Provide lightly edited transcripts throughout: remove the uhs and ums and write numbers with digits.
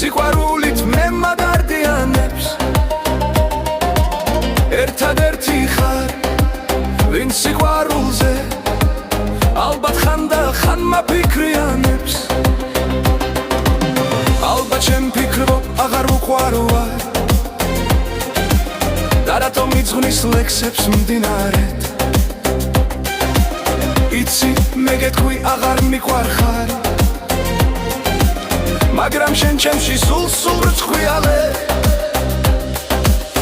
სიყვარულით მე მაგარდიანებს ერთადერთი ხარ ვინც სიყვარულზე ალბათ ხან მაფიქრიანებს ალბათ ჩემ ფიქრობ აღარ უყვარვარ და რატომ მიძღვნის ლექსებს მდინარეთ იცი მე გეტყვი აღარ მიყვარხარ მაგრამ შენ ჩემში სულ რწყვიალე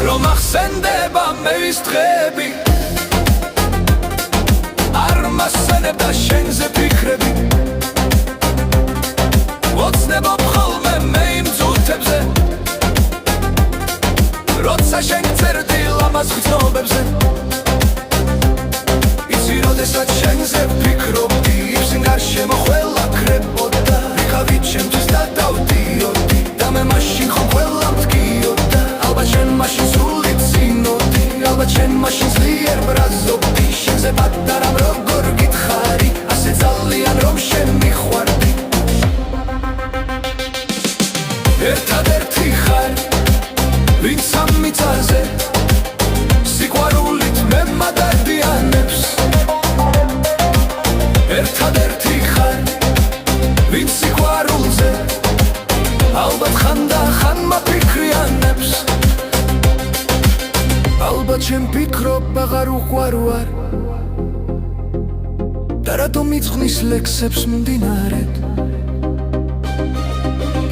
რომ ახსენდება მე ვის დღეები არ მასენებ და შენზე ფიქრები ოცნებობ ხოლმე მე იმ ძუთებზე როცა შენ წერდი ლამაზ გრძნობებზე იცი როდესაც შენზე ფიქრობდი იბსინ გარშემო ყველა კრებოდა ვიყავი ჩემთვის და დავდიოდი და მე მაშინ ხომ ყველა მდგიოდა ალბათ შენ მაშინ სული წინოდი ალბათ შენ მაშინ ძლიერ ბრაზობდი შენზე პატარა როგორ გითხარი ასე ძალიან რომ შენ მიხვარდი ერთადერთი ხარ ვინც ამ მიწაზე სიყვარულით მე მაგარდიანებს ერთადერთი ხარ ვინც სიყვარულზე ალბათ ხან მაფიქრიანებს ალბათ შენ ფიქრობ აღარ უყვარვარ და რატომ მიძღვნის ლექსებს მდინარეთ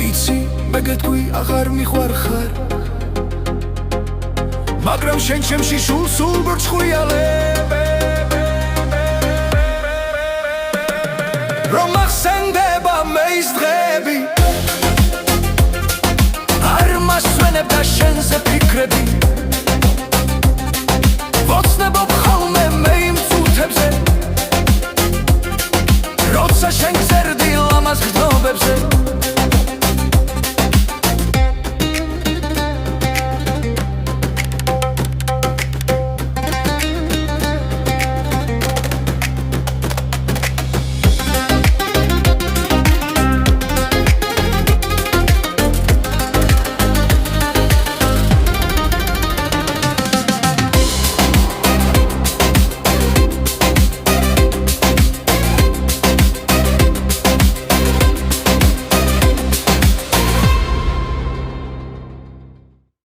იცი მე გეტყვი აღარ მიყვარხარ მაგრამ შენ ჩემში სულ ბრწყვილე რომ ახსენდე